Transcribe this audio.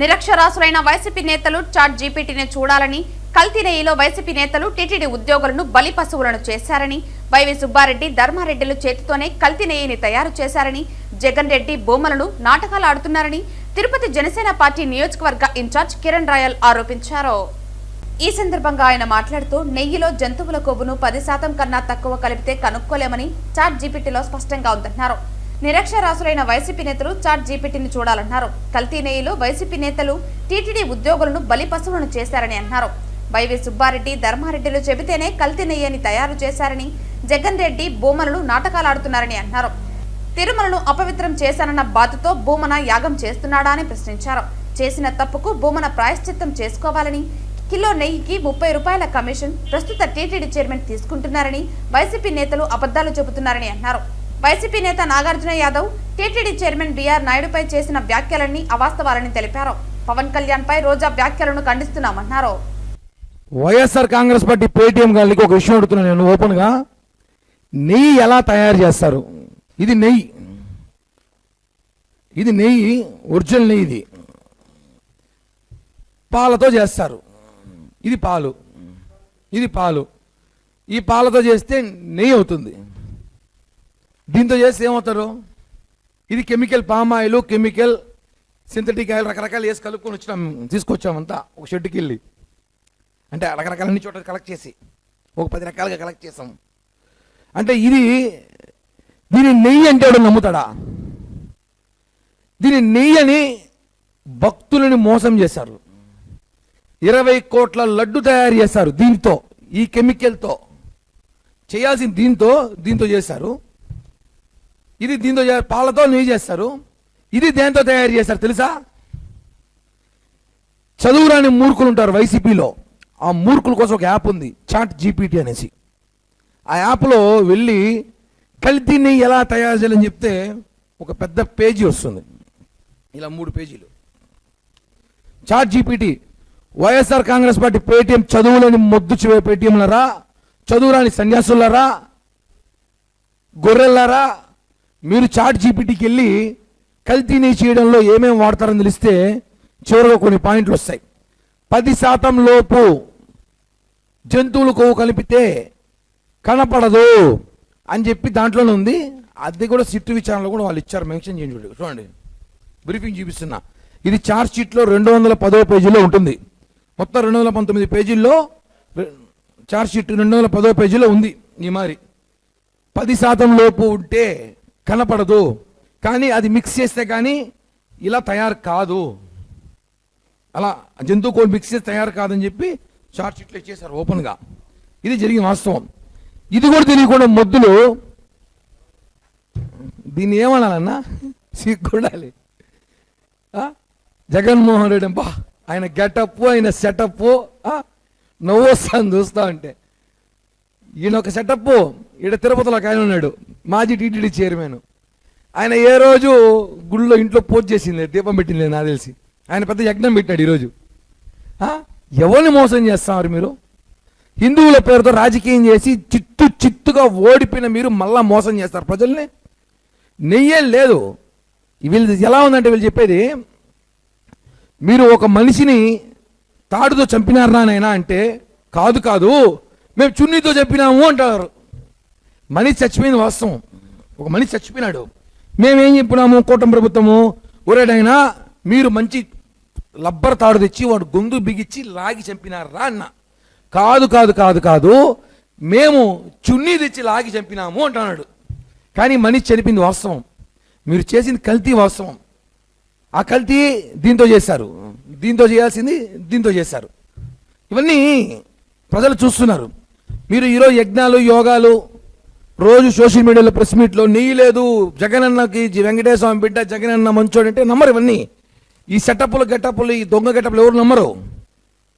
నిరక్షరాస్యులైన YCP నేతలు chat జీపీటీని చూడాలని, కల్తీ నెయ్యిలో వైసీపీ నేతలు టీటీడీ ఉద్యోగులను బలి పశువులను చేశారని, వైవి సుబ్బారెడ్డి, ధర్మారెడ్డిలు చేతితోనే కల్తీ నెయ్యిని తయారు చేశారని, జగన్ రెడ్డి భూములను నాటకాలు ఆడుతున్నారని తిరుపతి జనసేన పార్టీ నియోజకవర్గ ఇన్ఛార్జ్ కిరణ్ రాయల్ ఆరోపించారు. ఈ సందర్భంగా ఆయన మాట్లాడుతూ నెయ్యిలో జంతువుల కొవ్వును 10% కన్నా తక్కువ కలిపితే కనుక్కోలేమని చాట్ జీపీటీలో స్పష్టంగా ఉందన్నారు. నిరక్షరాస్యులైన వైసీపీ నేతలు చాట్ జీపీటీని చూడాలన్నారు. కల్తీ నెయ్యిలో వైసీపీ నేతలు టీటీడీ ఉద్యోగులను బలి పశువులను చేశారని అన్నారు. వైవి సుబ్బారెడ్డి, ధర్మారెడ్డిలు చెబితేనే కల్తీ నెయ్యిని తయారు చేశారని, జగన్ రెడ్డి భూమలను నాటకాలాడుతున్నారని అన్నారు. తిరుమలను అపవిత్రం చేశానన్న బాధతో భూమన యాగం చేస్తున్నాడా అని ప్రశ్నించారు. చేసిన తప్పుకు భూమన ప్రాయశ్చిత్తం చేసుకోవాలని, కిలో నెయ్యికి 30 రూపాయల కమిషన్ ప్రస్తుత టీటీడీ చైర్మన్ తీసుకుంటున్నారని, వైసీపీ నేతలు అబద్ధాలు చెబుతున్నారని అన్నారు. వైసీపీ నేత నాగార్జున యాదవ్ టీటీడీ చైర్మన్ బిఆర్ నాయుడుపై చేసిన వ్యాఖ్యలన్నీ అవాస్తవాలని తెలిపారు. పవన్ కళ్యాణ్ పై రోజా వ్యాఖ్యలను ఖండిస్తున్నామన్నారు. వైఎస్ఆర్ కాంగ్రెస్ పార్టీ పేటీఎం గారికి ఒక విషయం అడుగుతున్నాను నేను ఓపెన్ గా. నెయ్యి ఎలా తయారు చేస్తారు? ఇది నెయ్యి, ఒరిజినల్ నెయ్యి. ఇది పాలతో చేస్తారు. ఇది పాలు. ఈ పాలతో చేస్తే నెయ్యి అవుతుంది. దీంతో చేస్తే ఏమవుతారు? ఇది chemical, palm oil, chemical, synthetic oil రకరకాలు వేసి కలుపుకొని తీసుకొచ్చామంతా ఒక షెడ్కి వెళ్ళి. అంటే రకరకాల అన్ని చోట్ల కలెక్ట్ చేసి ఒక 10 రకాలుగా కలెక్ట్ చేసాం. అంటే దీని నెయ్యి అంటే ఎవడు నమ్ముతాడా? దీని నెయ్యి అని భక్తులని మోసం చేశారు. 20 కోట్ల లడ్డు తయారు చేశారు దీంతో, ఈ కెమికల్తో చేయాల్సింది దీంతో చేశారు. ఇది దీంతో పాలతో నెయ్యి చేస్తారు. ఇది దేంతో తయారు చేస్తారు తెలుసా? చదువురాని మూర్ఖులు ఉంటారు వైసీపీలో. ఆ మూర్ఖుల కోసం ఒక యాప్ ఉంది, చాట్ జీపీటీ అనేసి. ఆ యాప్లో వెళ్ళి కల్తీ నెయ్యి ఎలా తయారు చేయాలని చెప్తే ఒక పెద్ద పేజీ వస్తుంది, ఇలా 3 పేజీలు. ChatGPT, YSR Congress party Paytm చదువులని మొద్దు పేటీఎంలరా, చదువురాని సన్యాసులరా, గొర్రెల్లారా, మీరు చాట్ జీపీటీకి వెళ్ళి కల్తీ నెయ్యి చేయడంలో ఏమేమి వాడతారని తెలిస్తే చివరిగా కొన్ని పాయింట్లు వస్తాయి. 10% లోపు జంతువుల కొవ్వు కలిపితే కనపడదు అని చెప్పి దాంట్లోనే ఉంది. అది కూడా సిట్టు విచారణలో కూడా వాళ్ళు ఇచ్చారు, మెన్షన్ చేయండి. చూడండి, బ్రీఫింగ్ చూపిస్తున్నా. ఇది చార్జ్ షీట్లో 210వ పేజీలో ఉంటుంది. మొత్తం 219 పేజీల్లో చార్జ్ షీట్ 210వ పేజీలో ఉంది. ఈ మరి 10% లోపు ఉంటే కనపడదు, కానీ అది మిక్స్ చేస్తే కానీ ఇలా తయారు కాదు, అలా జంతువు కోడ్ మిక్స్ చేసి తయారు కాదని చెప్పి చార్జ్ షీట్లో ఇచ్చేసారు ఓపెన్గా. ఇది జరిగిన వాస్తవం. ఇది కూడా తెలియకుండా మొద్దులు దీన్ని ఏమనాలన్నా సిగ్గుండాలి. జగన్మోహన్ రెడ్డి అబ్బా, ఆయన గెటప్, ఆయన సెటప్ నవ్వు వస్తాను చూస్తా ఉంటే. ఈయన ఒక సెటప్. ఈడ తిరుపతిలో ఒక ఆయన ఉన్నాడు, మాజీ టీటీడీ చైర్మన్. ఆయన ఏ రోజు గుళ్ళో ఇంట్లో పూజ చేసింది, దీపం పెట్టింది నాకు తెలిసి. ఆయన పెద్ద యజ్ఞం పెట్టినాడు ఈరోజు. ఎవరిని మోసం చేస్తున్నారు మీరు? హిందువుల పేరుతో రాజకీయం చేసి చిత్తుగా ఓడిపోయిన మీరు మళ్ళా మోసం చేస్తారు ప్రజల్ని. నెయ్యే లేదు. వీళ్ళు ఎలా ఉందంటే వీళ్ళు చెప్పేది, మీరు ఒక మనిషిని తాడుతో చంపినారనైనా అంటే కాదు మేము చున్నీతో చంపినాము అంటారు. మనిషి చచ్చిపోయింది వాస్తవం. ఒక మనిషి చచ్చిపోయినాడు. మేమేం చెప్పినాము కూటమి ప్రభుత్వము, ఒరేడైనా మీరు మంచి లబ్బర్ తాడు తెచ్చి వాడు గొంతు బిగిచ్చి లాగి చంపినారా అన్న. కాదు మేము చున్నీ తెచ్చి లాగి చంపినాము అంటున్నాడు. కానీ మనిషి చనిపోయింది వాస్తవం. మీరు చేసింది కల్తీ వాస్తవం. ఆ కల్తీ దీంతో చేశారు, దీంతో చేయాల్సింది దీంతో చేశారు. ఇవన్నీ ప్రజలు చూస్తున్నారు. మీరు ఈరోజు యజ్ఞాలు, యోగాలు, రోజు సోషల్ మీడియాలో ప్రెస్ మీట్లో నెయ్యి లేదు, జగనన్నకి వెంకటేశ్వర స్వామి బిడ్డ, జగనన్న మంచోడు అంటే నమ్మరు. ఇవన్నీ ఈ సెటప్లు, గెటప్లు, ఈ దొంగ గెటప్లు ఎవరు నమ్మరు.